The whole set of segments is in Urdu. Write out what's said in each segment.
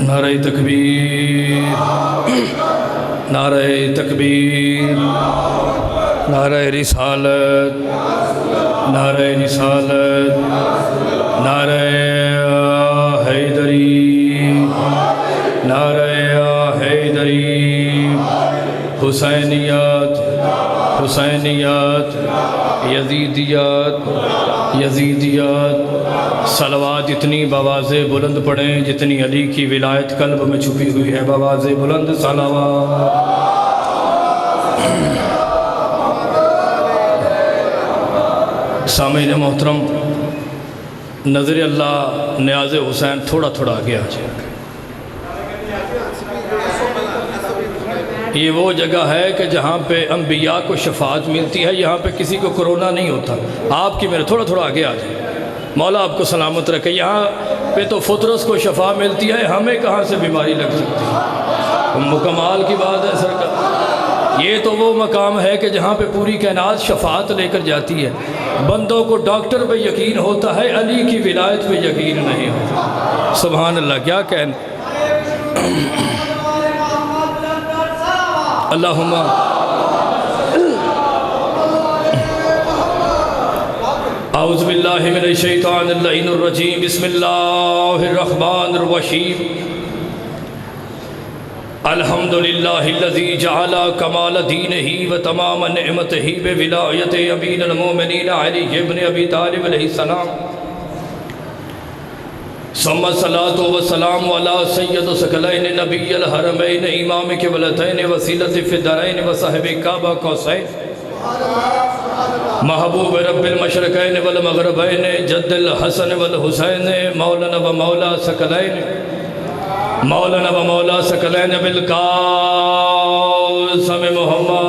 نعرہ تکبیر، نعرہ تکبیر، نعرہ رسالت، نعرہ رسالت، نعرہ حیدری، نعرہ حیدری، حسینیت، حسینیت، یزیدیت، یزیدیت، صلوات اتنی بآواز بلند پڑھیں جتنی علی کی ولایت قلب میں چھپی ہوئی ہے، بآواز بلند صلوات۔ سامعین محترم، نظر اللہ نیاز حسین تھوڑا تھوڑا آگے آ جائے۔ یہ وہ جگہ ہے کہ جہاں پہ انبیاء کو شفاعت ملتی ہے، یہاں پہ کسی کو کرونا نہیں ہوتا۔ آپ کی میرے تھوڑا تھوڑا آگے آ جائے، مولا آپ کو سلامت رکھے۔ یہاں پہ تو فطرس کو شفا ملتی ہے، ہمیں کہاں سے بیماری لگ سکتی ہے؟ مکمال کی بات ہے سرکار۔ یہ تو وہ مقام ہے کہ جہاں پہ پوری کائنات شفاعت لے کر جاتی ہے۔ بندوں کو ڈاکٹر پہ یقین ہوتا ہے، علی کی ولایت پہ یقین نہیں ہوتا۔ سبحان اللہ، کیا کہنا۔ اللہم اعوذ باللہ من الشیطان اللعین الرجیم، بسم اللہ الرحمن الرحیم۔ الحمدللہ الذی جعل کمال دینہ و تمام نعمتہ بولایت امین المومنین علی ابن ابی طالب علیہ السلام، ثم الصلاة والسلام علی سید ثقلین نبی الحرمین امام قبلتین وسیلۃ فی الدارین وصاحب کعبہ قوسین، محبوب رب المشرقین والمغربین، جد الحسن والحسین، مولانا و مولا ثقلین، مولانا و مولا ثقلین بالقاسم محمد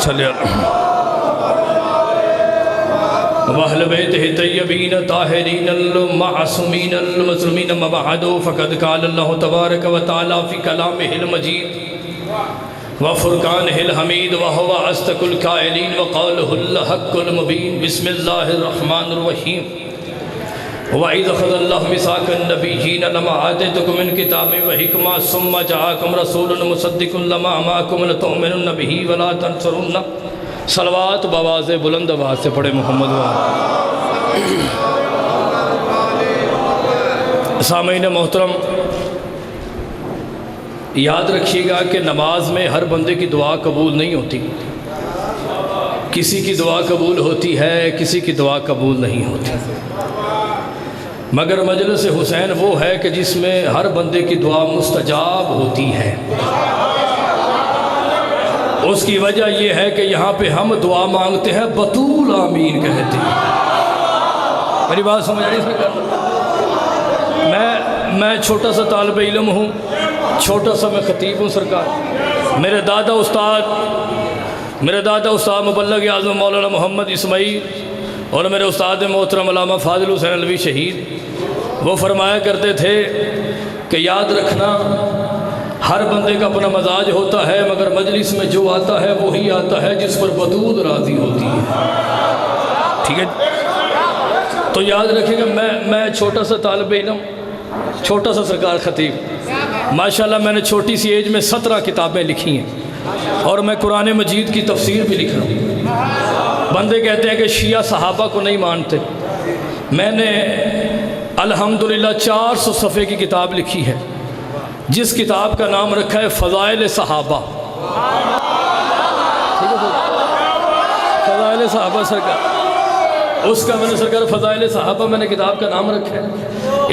صلی اللہ وَأَهْلِ بَيْتِهِ طَيِّبِينَ طَاهِرِينَ الْمَعْصُومِينَ الْمَظْلُومِينَ مَا بَعْدُ فَقَدْ قَالَ اللَّهُ تَبَارَكَ وَتَعَالَى فِي كَلَامِهِ الْمَجِيدِ وَفُرْقَانِهِ الْحَمِيدِ وَهُوَ أَصْدَقُ الْقَائِلِينَ وَقَوْلُهُ الْحَقُّ الْمُبِينُ بسم الله الرحمن الرحيم وَإِذْ أَخَذَ اللَّهُ مِيثَاقَ النَّبِيِّينَ لَمَا آتَيْتُكُم مِّن كِتَابٍ وَحِكْمَةٍ ثُمَّ جَاءَكُمْ رَسُولٌ مُصَدِّقٌ لِّمَا مَعَكُمْ لَتُؤْمِنُنَّ بِهِ وَلَا تَنصُرُنَّهُ۔ صلوات بآواز بلند آواز سے پڑھے محمد وآلہ۔ سامعین محترم، یاد رکھیے گا کہ نماز میں ہر بندے کی دعا قبول نہیں ہوتی۔ کسی کی دعا قبول ہوتی ہے، کسی کی دعا قبول نہیں ہوتی، مگر مجلس حسین وہ ہے کہ جس میں ہر بندے کی دعا مستجاب ہوتی ہے۔ اس کی وجہ یہ ہے کہ یہاں پہ ہم دعا مانگتے ہیں، بطول آمین کہتے ہیں۔ میری بات سمجھ آئی سرکار؟ میں چھوٹا سا طالب علم ہوں، چھوٹا سا میں خطیب ہوں سرکار۔ میرے دادا استاد مبلغ اعظم مولانا محمد اسماعیل اور میرے استاد محترم علامہ فاضل حسین علوی شہید، وہ فرمایا کرتے تھے کہ یاد رکھنا، ہر بندے کا اپنا مزاج ہوتا ہے، مگر مجلس میں جو آتا ہے وہی آتا ہے جس پر بدود راضی ہوتی ہے۔ ٹھیک ہے؟ تو یاد رکھیں گا، میں چھوٹا سا طالب علم، چھوٹا سا سرکار خطیب، ماشاءاللہ میں نے چھوٹی سی ایج میں 17 کتابیں لکھی ہیں اور میں قرآن مجید کی تفسیر بھی لکھ رہا ہوں۔ بندے کہتے ہیں کہ شیعہ صحابہ کو نہیں مانتے، میں نے الحمدللہ 400 صفحے کی کتاب لکھی ہے، جس کتاب کا نام رکھا ہے فضائل صحابہ۔ فضائل صحابہ سرکار، اس کا میں نے سرکار فضائل صحابہ میں نے کتاب کا نام رکھا ہے۔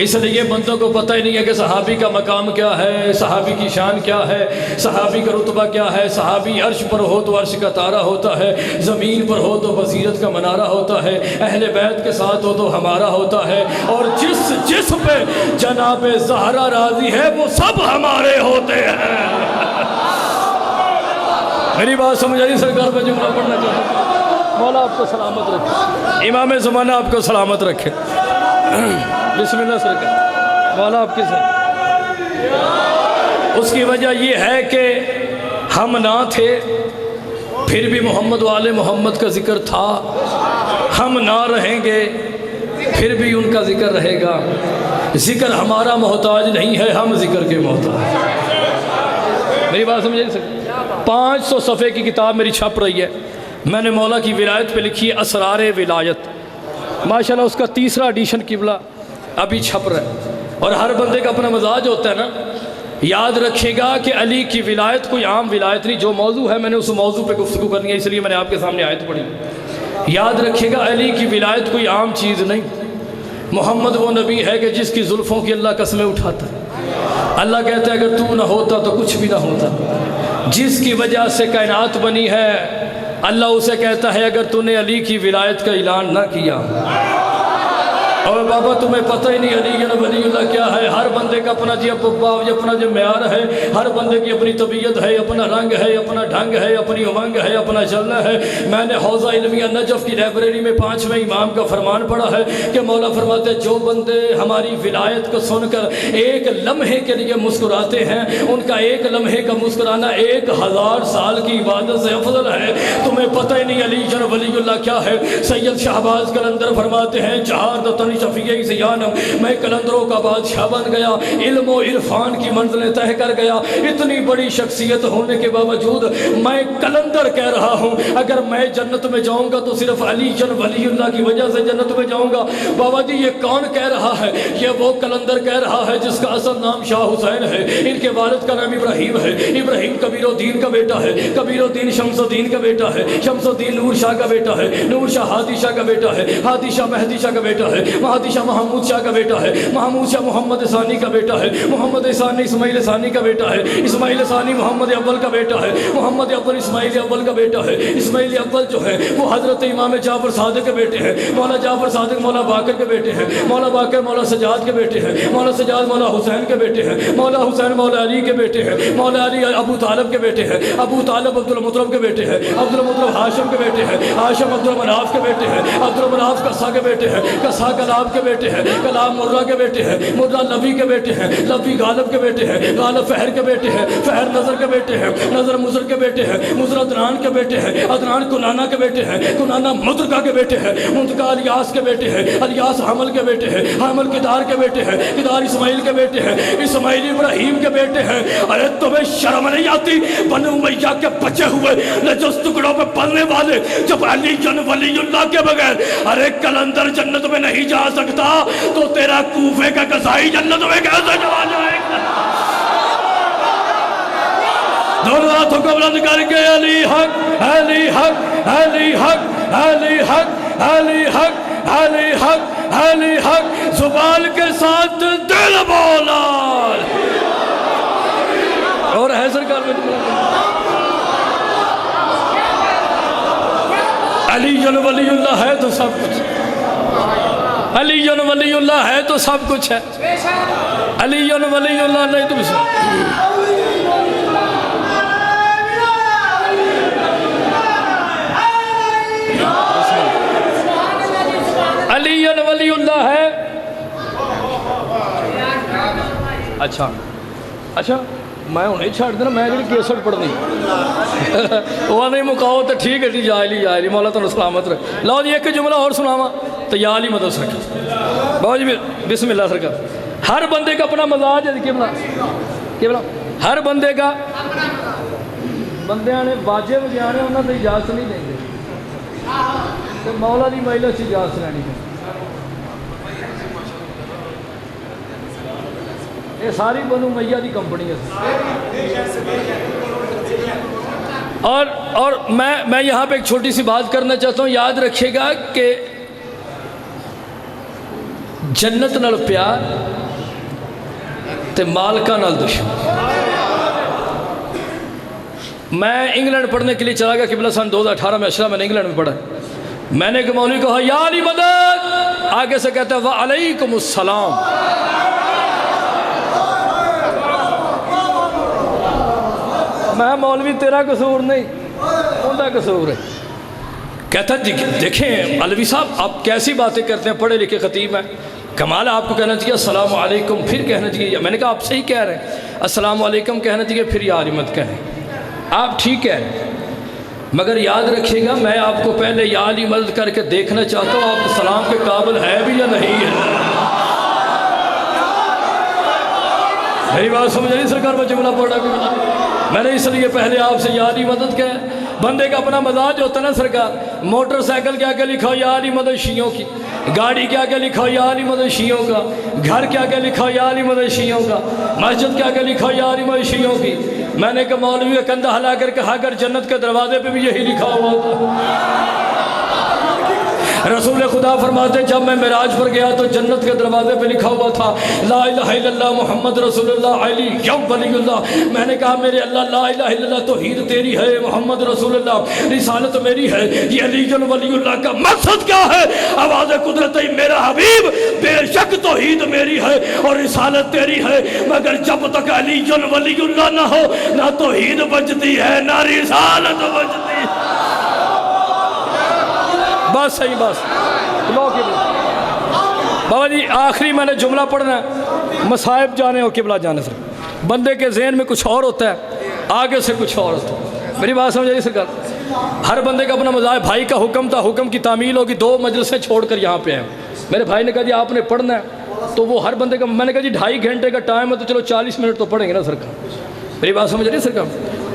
اس لیے بندوں کو پتہ ہی نہیں ہے کہ صحابی کا مقام کیا ہے، صحابی کی شان کیا ہے، صحابی کا رتبہ کیا ہے۔ صحابی عرش پر ہو تو عرش کا تارہ ہوتا ہے، زمین پر ہو تو بصیرت کا منارہ ہوتا ہے، اہل بیت کے ساتھ ہو تو ہمارا ہوتا ہے، اور جس پہ جناب زہرا راضی ہے وہ سب ہمارے ہوتے ہیں۔ میری بات سمجھ آئی سرکار؟ میں جملہ پڑھنا چاہتا ہوں۔ مولا آپ کو سلامت رکھے، امام زمانہ آپ کو سلامت رکھے۔ بسم اللہ سرکار، مولا آپ کے ساتھ۔ اس کی وجہ یہ ہے کہ ہم نہ تھے پھر بھی محمد والے محمد کا ذکر تھا، ہم نہ رہیں گے پھر بھی ان کا ذکر رہے گا۔ ذکر ہمارا محتاج نہیں ہے، ہم ذکر کے محتاج۔ میری بات سمجھے سکتے؟ 500 صفحے کی کتاب میری چھپ رہی ہے، میں نے مولا کی ولایت پہ لکھی ہے اسرار ولایت، ماشاءاللہ اس کا 3را ایڈیشن قبلہ ابھی چھپ رہا ہے۔ اور ہر بندے کا اپنا مزاج ہوتا ہے نا، یاد رکھے گا کہ علی کی ولایت کوئی عام ولایت نہیں، جو موضوع ہے میں نے اس موضوع پہ گفتگو کرنی ہے، اس لیے میں نے آپ کے سامنے آیت پڑھی۔ یاد رکھے گا علی کی ولایت کوئی عام چیز نہیں، محمد وہ نبی ہے کہ جس کی زلفوں کی اللہ قسمیں اٹھاتا ہے، اللہ کہتا ہے اگر تو نہ ہوتا تو کچھ بھی نہ ہوتا، جس کی وجہ سے کائنات بنی ہے اللہ اسے کہتا ہے اگر تو نے علی کی ولایت کا اعلان نہ کیا۔ اور بابا تمہیں پتہ ہی نہیں علی ولی اللہ کیا ہے، ہر بندے کا اپنا اپنا جو معیار ہے، ہر بندے کی اپنی طبیعت ہے، اپنا رنگ ہے، اپنا ڈھنگ ہے، اپنی امنگ ہے، اپنا چلنا ہے۔ میں نے حوزہ علمیہ نجف کی لائبریری میں 5ویں امام کا فرمان پڑھا ہے کہ مولا فرماتے ہیں جو بندے ہماری ولایت کو سن کر ایک لمحے کے لیے مسکراتے ہیں، ان کا ایک لمحے کا مسکرانا 1000 سال کی عبادت سے افضل ہے۔ تمہیں پتہ ہی نہیں علی ولی اللہ کیا ہے۔ سید شہباز قلندر فرماتے ہیں چہار دتن شفیعی زیانم، میں قلندروں کا بادشاہ بن گیا، علم و عرفان کی منزلیں طے کر گیا، اتنی بڑی شخصیت ہونے کے باوجود میں قلندر کہہ رہا ہوں اگر میں جنت میں جاؤں گا تو صرف علی ولی اللہ کی وجہ سے جنت میں جاؤں گا۔ بابا جی یہ کون کہہ رہا ہے؟ یہ وہ قلندر کہہ رہا ہے جس کا اصل نام شاہ حسین ہے، ان کے والد کا نام ابراہیم ہے، ابراہیم کبیر الدین کا بیٹا ہے، کبیر الدین شمس الدین کا بیٹا ہے، شمس الدین نور شاہ کا بیٹا ہے، نور شاہ ہادی شاہ کا بیٹا ہے، ہادی شاہ مہدی شاہ کا بیٹا ہے، مہدی شاہ محمود شاہ کا بیٹا ہے، محمود شاہ محمد ثانی کا بیٹا ہے، محمد ثانی اسماعیل ثانی کا بیٹا ہے، اسماعیل ثانی محمد اول کا بیٹا ہے، محمد اول اسماعیل اول کا بیٹا ہے، اسماعیل اول جو ہے وہ حضرت امام جعفر صادق کے بیٹے ہیں، مولا جعفر صادق مولا باقر کے بیٹے ہیں، مولا باقر مولا سجاد کے بیٹے ہیں، مولا سجاد مولا حسین کے بیٹے ہیں، مولا حسین مولا علی کے بیٹے ہیں، مولا علی ابو طالب کے بیٹے ہیں، ابو طالب عبد المطلب کے بیٹے ہیں، عبد المطلب ہاشم کے بیٹے ہیں، ہاشم عبد المناف کے بیٹے ہیں، عبد المناف قصہ کے بیٹے ہیں، قصہ کلاب کے بیٹے ہیں، کلاب مرہ کے بیٹے ہیں، مرہ لوی کے بیٹے ہیں، لوی غالب کے بیٹے ہیں، غالب فہر کے بیٹے ہیں، فہر نظر کے بیٹے ہیں، نظر مزر کے بیٹے ہیں، مزر عدنان کے بیٹے ہیں، عدنان کنانا کے بیٹے ہیں، کنانا مدرکہ کے بیٹے ہیں، مدرکہ الیاس کے بیٹے ہیں، الیاس حمل کے بیٹے ہیں، حمل کدار کے بیٹے ہیں، کدار اسماعیل کے بیٹے ہیں، اسماعیل ابراہیم کے بیٹے ہیں۔ ارے تمہیں شرم نہیں آتی بنو امیہ کے بچے ہوئے نجس ٹکڑوں پہ پلنے والے جب علی ولی اللہ کے بغیر ارے قلندر جنت میں نہیں جا سکتا تو تیرا کوفے کا قصائی جنت میں کیسے چلا جائے گا؟ دونوں ہاتھوں کو بلند کر کے علی حق علی حق علی حق علی حق علی حق علی حق علی حق زبان کے ساتھ دل بولا اور ہے سرکار میں علی ولی اللہ ہے تو سب کچھ، علی ولی اللہ ہے تو سب کچھ ہے، علی ولی اللہ نہیں تو علی ولی اللہ ہے۔ اچھا میں انہیں چھاڑ دینا، میں جی کیسٹ پڑھنی وہ نہیں مکاؤ تو ٹھیک ہے جی، جائے مولا تو سلامت رہے۔ لو جی ایک جملہ اور سناوا تو یا علی مدد سکے بابا جی بسم اللہ سرکار۔ ہر بندے کا اپنا مزاج ہے، کیا بلا ہر بندے کا بندیاں نے باجے بجانے انہوں نے اجازت نہیں دیں گے، مولا دی مجلس اجازت لینی ہے۔ یہ ساری بنو امیہ دی کمپنی ہے۔ اور میں یہاں پہ ایک چھوٹی سی بات کرنا چاہتا ہوں، یاد رکھیے گا کہ جنت نال پیار تے مالکہ نال دشمن۔ میں انگلینڈ پڑھنے کے لیے چلا گیا قبلہ سن 2018 میں، اشرا میں نے انگلینڈ میں پڑھا، میں نے ایک مولوی کہا یا علی مدد، آگے سے کہتا ہے وعلیکم السلام۔ میں مولوی تیرا قصور نہیں ان کا قصور ہے۔ کہتا ہے دیکھیں علوی صاحب آپ کیسی باتیں کرتے ہیں، پڑھے لکھے خطیب ہیں، کمال ہے، آپ کو کہنا چاہیے السلام علیکم پھر کہنا چاہیے۔ میں نے کہا آپ صحیح کہہ رہے ہیں، السلام علیکم کہنا چاہیے پھر یا علی مت کہیں، آپ ٹھیک کہہ رہے ہیں، مگر یاد رکھیے گا میں آپ کو پہلے یا علی مدد کر کے دیکھنا چاہتا ہوں آپ سلام کے قابل ہے بھی یا نہیں ہے۔ میری بات سمجھ نہیں سرکار؟ میں جملہ پڑھا بھی میں نے اس لیے پہلے آپ سے یا علی مدد کہا ہے۔ بندے کا اپنا مزاج ہوتا ہے نا سرکار، موٹر سائیکل کیا لکھا ہو یا علی مدد شیعوں کی، گاڑی کیا لکھا ہو یا علی مدد شیعوں کا، گھر کیا لکھا ہو یا علی مدد شیعوں کا، مسجد کیا لکھا ہو یا علی مدد شیعوں کی۔ میں نے کہا مولوی کا کندھا ہلا کر کہا اگر جنت کے دروازے پہ بھی یہی لکھا ہوا تھا۔ رسول خدا فرماتے جب میں معراج پر گیا تو جنت کے دروازے پہ لکھا ہوا تھا لا الہ الا اللہ محمد رسول اللہ علی ولی اللہ۔ میں نے کہا میرے اللہ لا الہ الا اللہ توحید تیری ہے، محمد رسول اللہ رسالت میری ہے، یہ علی ولی اللہ کا مقصد کیا ہے؟ آواز قدرت میرا حبیب بے شک توحید میری ہے اور رسالت تیری ہے، مگر جب تک علی ولی اللہ نہ ہو نہ توحید بچتی ہے نہ رسالت بچتی ہے۔ بس صحیح بس بابا جی آخری میں نے جملہ پڑھنا ہے، مصائب جانے ہو قبلہ جانے سے، بندے کے ذہن میں کچھ اور ہوتا ہے آگے سے کچھ اور ہوتا ہے۔ میری بات سمجھ آئی سرکار؟ ہر بندے کا اپنا مذاہب، بھائی کا حکم تھا، حکم کی تعمیل ہوگی، 2 مجلسیں چھوڑ کر یہاں پہ ہیں۔ میرے بھائی نے کہا جی آپ نے پڑھنا ہے تو وہ ہر بندے کا، میں نے کہا جی 2.5 گھنٹے کا ٹائم ہے تو چلو 40 منٹ تو پڑھیں گے نا سرکار۔ میری بات سمجھ رہی سرکار؟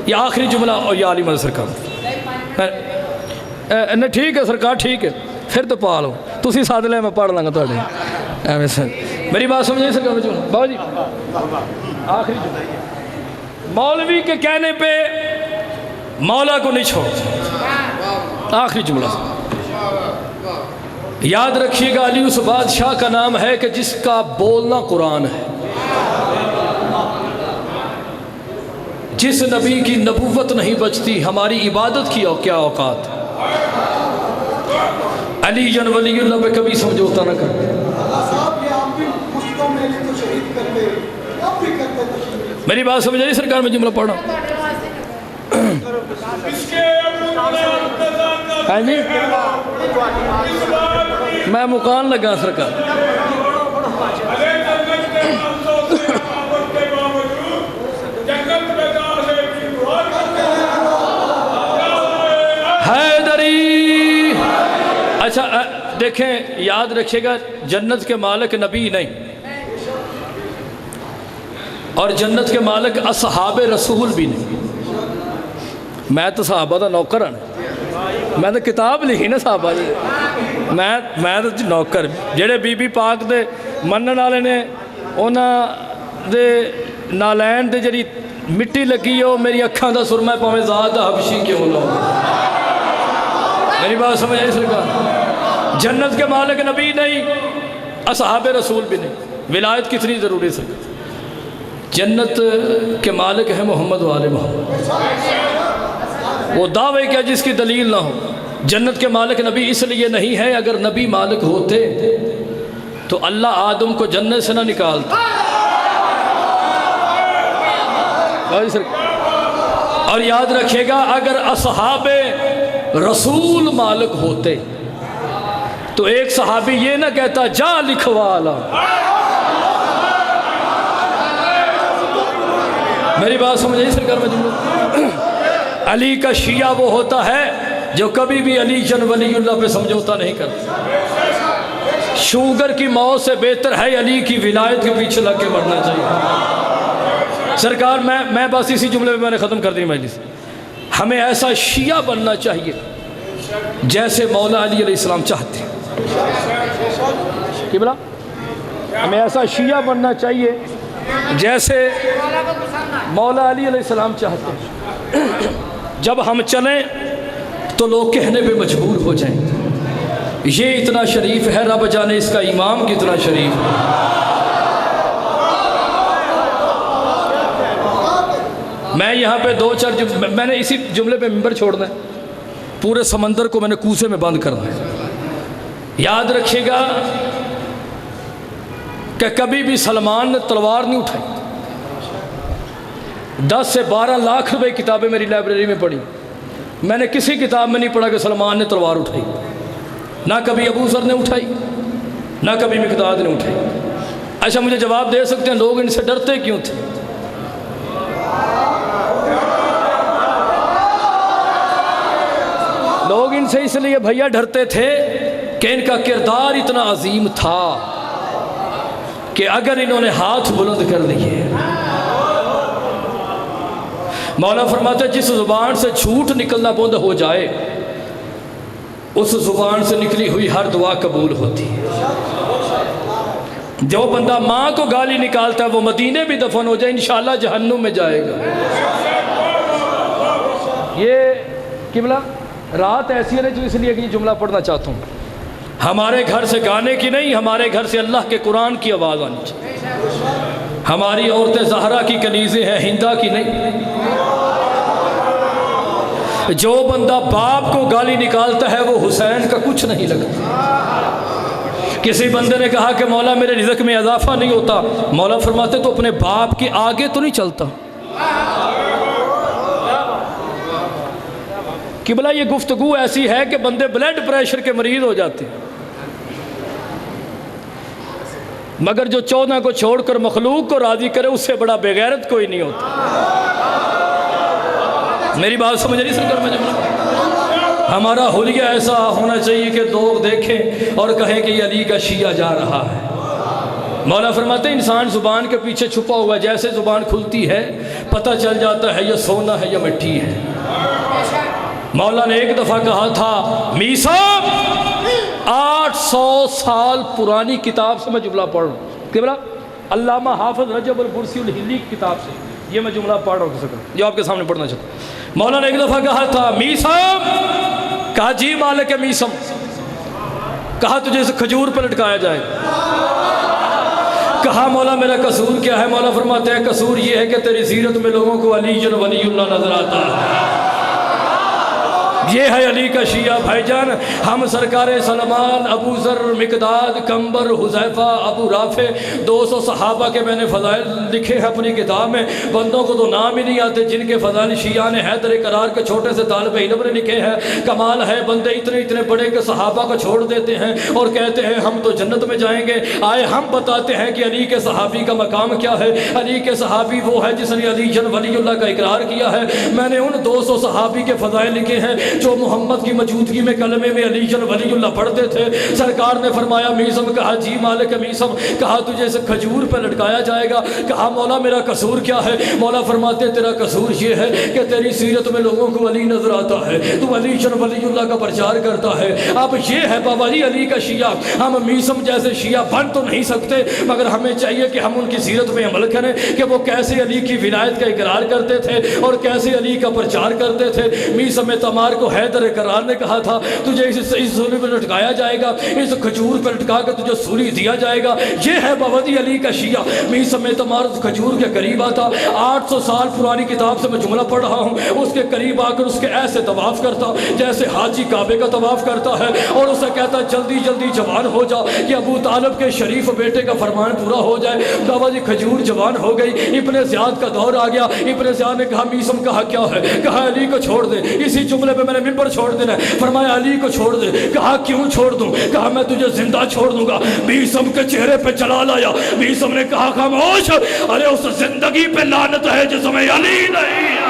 یہ آخری جملہ اور یا علی مدد سرکار نہیں ٹھیک ہے سرکار ٹھیک ہے پھر تو پا لو تسی ساتھ لے میں پڑھ لوں گا تھوڑے سر۔ میری بات سمجھ نہیں سرکار بابا جی آخری جملہ مولوی کے کہنے پہ مولا کو نہیں چھوڑ، آخری جملہ یاد رکھیے گا علی اس بادشاہ کا نام ہے کہ جس کا بولنا قرآن ہے، جس نبی کی نبوت نہیں بچتی ہماری عبادت کی کیا اوقات ہے۔ علی ولی اللہ پہ کبھی سمجھوتا نہ کر۔ میری بات سمجھ آئی سرکار؟ میں جملہ پڑھا میں مکان لگا سرکار۔ حیدری اچھا دیکھیں یاد رکھیے گا جنت کے مالک نبی نہیں اور جنت کے مالک اصحاب رسول بھی نہیں۔ میں تو صحابہ دا نوکر ہوں، میں تو کتاب لکھی نا صحابہ جی، میں تو نوکر جڑے بی بی پاک دے منن والے نے انہاں دے نالین دے جڑی مٹی لگی ہو میری اکھاں دا سرما پاویں ذات حبشی کیوں نہ ہو۔ میری بات سمجھ آئی سرکار؟ جنت کے مالک نبی نہیں، اصحاب رسول بھی نہیں۔ ولایت کتنی ضروری ہے؟ جنت کے مالک ہے محمد و آل محمد، وہ دعوے کیا جس کی دلیل نہ ہو۔ جنت کے مالک نبی اس لیے نہیں ہے، اگر نبی مالک ہوتے تو اللہ آدم کو جنت سے نہ نکالتا۔ اور یاد رکھیے گا اگر اصحاب رسول مالک ہوتے تو ایک صحابی یہ نہ کہتا جا لکھوا لا۔ میری بات سمجھ آئی سرکار؟ میں جملہ علی کا شیعہ وہ ہوتا ہے جو کبھی بھی علی ولی اللہ پہ سمجھوتا نہیں کرتا۔ شوگر کی موت سے بہتر ہے علی کی ولایت کے پیچھے لگ کے مرنا چاہیے۔ سرکار میں بس اسی جملے میں نے ختم کر دی مجلس۔ ہمیں ایسا شیعہ بننا چاہیے جیسے مولا علی علیہ السلام چاہتے ہیں۔ بلا ہمیں ایسا شیعہ بننا چاہیے جیسے مولا علی علیہ السلام چاہتے ہیں۔ جب ہم چلیں تو لوگ کہنے پہ مجبور ہو جائیں یہ اتنا شریف ہے، رب جانے اس کا امام کتنا شریف ہے۔ میں یہاں پہ 2-4 میں نے اسی جملے پہ ممبر چھوڑنا ہے، پورے سمندر کو میں نے کوسے میں بند کرنا ہے۔ یاد رکھیے گا کہ کبھی بھی سلمان نے تلوار نہیں اٹھائی۔ 10 سے 12 لاکھ روپے کتابیں میری لائبریری میں پڑھی، میں نے کسی کتاب میں نہیں پڑھا کہ سلمان نے تلوار اٹھائی، نہ کبھی ابو ذر نے اٹھائی، نہ کبھی مقداد نے اٹھائی۔ اچھا مجھے جواب دے سکتے ہیں لوگ ان سے ڈرتے کیوں تھے؟ لوگ ان سے اس لیے بھیا ڈرتے تھے کہ ان کا کردار اتنا عظیم تھا کہ کہ اگر انہوں نے ہاتھ بلند کر لیے، مولا فرماتا ہے جس زبان سے جھوٹ نکلنا بند ہو جائے اس زبان سے نکلی ہوئی ہر دعا قبول ہوتی ہے۔ جو بندہ ماں کو گالی نکالتا ہے وہ مدینے بھی دفن ہو جائے انشاءاللہ جہنم میں جائے گا۔ یہ قبلہ رات ایسی ہے جو اس لیے کہ یہ جملہ پڑھنا چاہتا ہوں، ہمارے گھر سے گانے کی نہیں، ہمارے گھر سے اللہ کے قرآن کی آواز آنی چاہیے۔ ہماری عورتیں زہرا کی کنیزیں ہیں، ہندا کی نہیں۔ جو بندہ باپ کو گالی نکالتا ہے وہ حسین کا کچھ نہیں لگتا۔ کسی بندے نے کہا کہ مولا میرے رزق میں اضافہ نہیں ہوتا، مولا فرماتے تو اپنے باپ کے آگے تو نہیں چلتا۔ قبلہ یہ گفتگو ایسی ہے کہ بندے بلڈ پریشر کے مریض ہو جاتے ہیں، مگر جو 14 کو چھوڑ کر مخلوق کو راضی کرے اس سے بڑا بے غیرت کوئی نہیں ہوتا۔ میری بات سمجھ نہیں سکر میں جملہ، ہمارا حلیہ ایسا ہونا چاہیے کہ لوگ دیکھیں اور کہیں کہ یہ علی کا شیعہ جا رہا ہے۔ مولا فرماتے ہیں انسان زبان کے پیچھے چھپا ہوا، جیسے زبان کھلتی ہے پتہ چل جاتا ہے یہ سونا ہے یا مٹی ہے۔ مولا نے ایک دفعہ کہا تھا میثاق 800 سال پرانی کتاب سے میں جملہ پڑھ رہا ہوں، قبلہ علامہ حافظ رجب البرسی الحلی کی کتاب سے یہ میں جملہ پڑھ رہا ہوں، جو آپ کے سامنے پڑھنا چاہتا ہوں۔ مولا نے ایک دفعہ کہا تھا میثاق، کہا جی مالک میثم، کہا تجھے اسے کھجور پہ لٹکایا جائے، کہا مولا میرا قصور کیا ہے؟ مولا فرماتے ہیں قصور یہ ہے کہ تیری سیرت میں لوگوں کو علی جن ولی اللہ نظر آتا ہے۔ یہ ہے علی کا شیعہ بھائی جان۔ ہم سرکار سلمان، ابو ذر، مقداد، کمبر، حذیفہ، ابو رافع 200 صحابہ کے میں نے فضائل لکھے ہیں اپنی کتاب میں، بندوں کو تو نام ہی نہیں آتے جن کے فضائل شیعہ نے حیدر قرار کے چھوٹے سے طالب علم نے لکھے ہیں۔ کمال ہے بندے اتنے بڑے کہ صحابہ کو چھوڑ دیتے ہیں اور کہتے ہیں ہم تو جنت میں جائیں گے۔ آئے ہم بتاتے ہیں کہ علی کے صحابی کا مقام کیا ہے۔ علی کے صحابی وہ ہے جس نے علی جن ولی اللہ کا اقرار کیا ہے۔ میں نے ان 200 صحابی کے فضائل لکھے ہیں جو محمد کی موجودگی میں کلمے میں علی جن ولی اللہ پڑھتے تھے۔ سرکار نے فرمایا میثم، کہا جی مالک میثم، کہا تجھے اسے کھجور پہ لٹکایا جائے گا، کہا مولا میرا قصور کیا ہے؟ مولا فرماتے تیرا قصور یہ ہے کہ تیری سیرت میں لوگوں کو علی نظر آتا ہے، تو علی جن ولی اللہ کا پرچار کرتا ہے۔ اب یہ ہے بابا جی علی کا شیعہ۔ ہم میثم جیسے شیعہ بن تو نہیں سکتے، مگر ہمیں چاہیے کہ ہم ان کی سیرت میں عمل کریں کہ وہ کیسے علی کی ولایت کا اقرار کرتے تھے اور کیسے علی کا پرچار کرتے تھے۔ میثم تمار کو حیدر قرار نے کہا تھا تجھے اس سولی پہ لٹکایا جائے گا، اس کھجور پہ لٹکا کے تجھے سولی دیا جائے گا۔ یہ ہے بابا جی علی کا شیعہ۔ میثم تمار کھجور کے قریب آتا، 800 سال پرانی کتاب سے میں جملہ پڑھ رہا ہوں، اس کے قریب آ کر اس کے ایسے طواف کرتا جیسے حاجی کعبے کا طواف کرتا ہے، اور اسے کہتا جلدی جلدی جوان ہو جا کہ ابو طالب کے شریف بیٹے کا فرمان پورا ہو جائے۔ بابا جی کھجور جوان ہو گئی، ابن زیاد کا دور آ گیا۔ ابن زیاد نے کہا میثم کہا کیا ہے؟ کہا علی کو چھوڑ دے۔ اسی جملے پہ میں نے ممبر چھوڑ دینا ہے، فرمایا علی کو چھوڑ دے۔ کہا کیوں چھوڑ دوں؟ کہا میں تجھے زندہ چھوڑ دوں گا۔ میثم کے چہرے پہ جلال آیا۔ میثم نے کہا خاموش، ارے اس زندگی پہ لعنت ہے جس میں علی نہیں،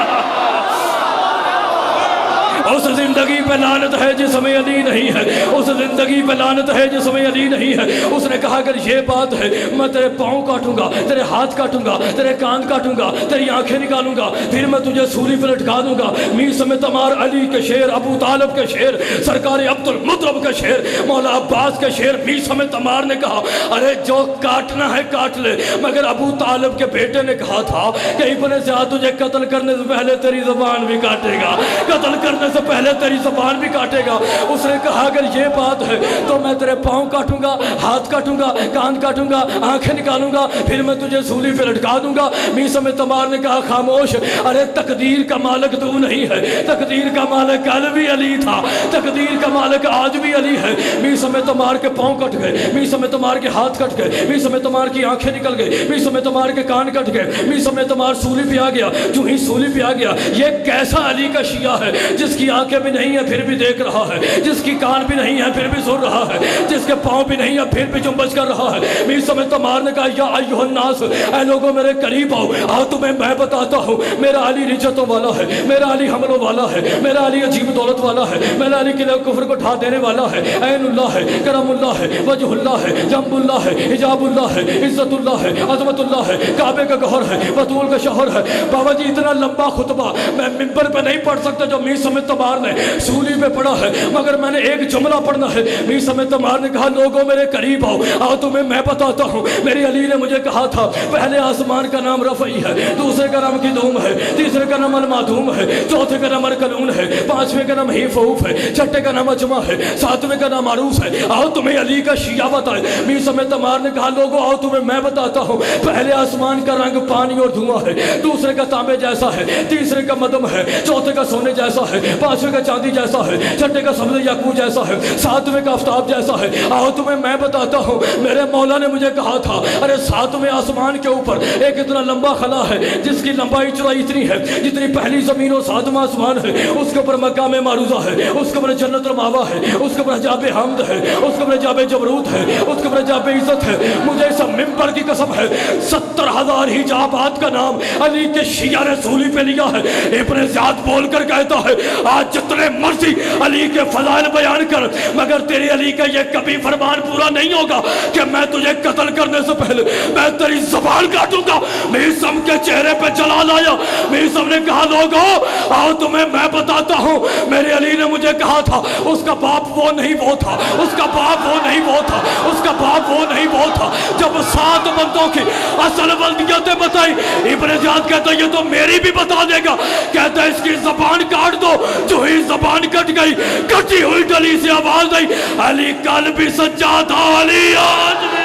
اس زندگی پہ لعنت ہے جس میں علی نہیں ہے، اس زندگی پہ لعنت ہے جس میں علی نہیں ہے۔ اس نے کہا اگر یہ بات ہے میں تیرے پاؤں کاٹوں گا، تیرے ہاتھ کاٹوں گا، تیرے کان کاٹوں گا، تیری آنکھیں نکالوں گا، پھر میں تجھے سولی پہ لٹکا دوں گا۔ میثم تمار علی کے شیر، ابو طالب کے شیر، سرکار عبد المطلب کے شیر، مولا عباس کے شیر۔ میثم تمار نے کہا ارے جو کاٹنا ہے کاٹ لے، مگر ابو طالب کے بیٹے نے کہا تھا کہ ابن زیاد تجھے قتل کرنے سے پہلے تیری زبان بھی کاٹے گا، قتل کرنے سے پہلے تیری زبان بھی کاٹے گا۔ اس نے کہا اگر یہ بات ہے تو میں تیرے پاؤں کاٹوں گا، ہاتھ کاٹوں گا، کان کاٹوں گا، آنکھیں نکالوں گا، پھر میں تجھے سولی پہ لٹکا دوں گا۔ میثم تمار نے کہا خاموش، ارے تقدیر کا مالک تو نہیں ہے، تقدیر کا مالک کل بھی علی تھا، تقدیر کا مالک آج بھی علی ہے۔ میثم تمار کے پاؤں کٹ گئے، میثم تمار کے ہاتھ کٹ گئے، میثم تمار کی آنکھیں نکل گئی، میثم تمار کے کان کٹ گئے، میثم تمار سولی پہ آ گیا۔ جو ہی سولی پہ آ گیا، یہ کیسا علی کا شیعہ ہے جس کی کی آنکھیں بھی نہیں ہیں پھر بھی دیکھ رہا ہے، جس کی کان بھی نہیں ہے پھر بھی سن رہا ہے، جس کے پاؤں بھی نہیں ہے پھر بھی جنبش کر رہا ہے۔ میر سمجھ تمار نے کہا یا ایھا الناس، اے لوگوں میرے قریب آؤ تمہیں میں بتاتا ہوں میرا علی رجتوں والا ہے، میرا علی حملوں والا ہے، میرا علی عجیب دولت والا ہے، میرا علی قلعہ کفر کو ڈھا دینے والا ہے، عین اللہ ہے، کرم اللہ ہے، وجہ اللہ ہے، جنب اللہ ہے، حجاب اللہ ہے، عزت اللہ ہے، عظمت اللہ ہے، کعبے کا گہر ہے، بطول کا شوہر ہے۔ بابا جی اتنا لمبا خطبہ میں ممبر پہ نہیں پڑھ سکتا جو میر سمجھ تمار نے سولی پہ پڑھا ہے، مگر میں نے ایک جملہ پڑھنا ہے۔ میر سمجھ تمار نے کہا لوگوں میرے قریب آؤ تمہیں میں بتاتا ہوں میرے علی نے مجھے کہا تھا پہلے آسمان کا نام رفعی ہے، دوسرے کا نام قدوم ہے، تیسرے کا نام المعدوم ہے، چوتھے کا نام ارکلون ہے، پانچویں کا نام حیفوف ہے، چھٹے کا نام اجمع ہے، ساتویں کا نام عروس ہے۔ آؤ تمہیں علی کا شیعہ بتائے۔ میر سمجھ تمار نے کہا لوگوں آؤ تمہیں میں بتاتا ہوں پہلے آسمان کا رنگ پانی اور دھواں ہے، دوسرے کا تانبے جیسا ہے، تیسرے کا مدم ہے، چوتھے کا سونے جیسا ہے، پانچویں کا چاندی جیسا ہے، چھٹے کا سبز یاقوت جیسا ہے، ساتویں کا آفتاب جیسا ہے۔ آؤ تمہیں میں بتاتا ہوں میرے مولا نے مجھے کہا تھا ارے ساتویں آسمان کے اوپر ایک اتنا لمبا خلا ہے جس کی لمبائی چوڑائی اتنی ہے جتنی پہلی زمین اور ساتواں آسمان ہے، اس کے اوپر مقام معروضہ ہے، اس کے اوپر جنت المأویٰ ہے، اس کے اوپر حجاب حمد ہے، اس کے اوپر حجاب جبروت ہے، اس کے اوپر حجاب عزت ہے۔ مجھے اس ممبر کی قسم ہے 70,000 حجابات کا نام علی کے شیعہ نے سولی پہ لیا ہے۔ ابن زیاد بول کر کہتا ہے آج جتنے مرضی علی کے فضائل بیان کر مگر تیرے علی کا یہ کبھی فرمان پورا نہیں ہوگا کہ میں تجھے قتل کرنے سے پہلے میں تیری زبان کاٹوں گا۔ میسم کے چہرے پہ جلال آیا۔ میسم نے کہا لوگو آؤ تمہیں میں بتاتا ہوں میرے علی نے مجھے کہا تھا اس کا باپ وہ نہیں وہ تھا، اس کا باپ وہ نہیں وہ تھا، اس کا باپ وہ نہیں وہ تھا۔ جب 7 بندوں کی اصل ولدیتیں بتائی ابن زیاد کہتا یہ تو میری بھی بتا دے گا، کہتا اس کی زبان کاٹ دو۔ جو ہی زبان کٹ گئی کٹی ہوئی ڈلی سے آواز آئی علی کل بھی سچا تھا، علی آج بھی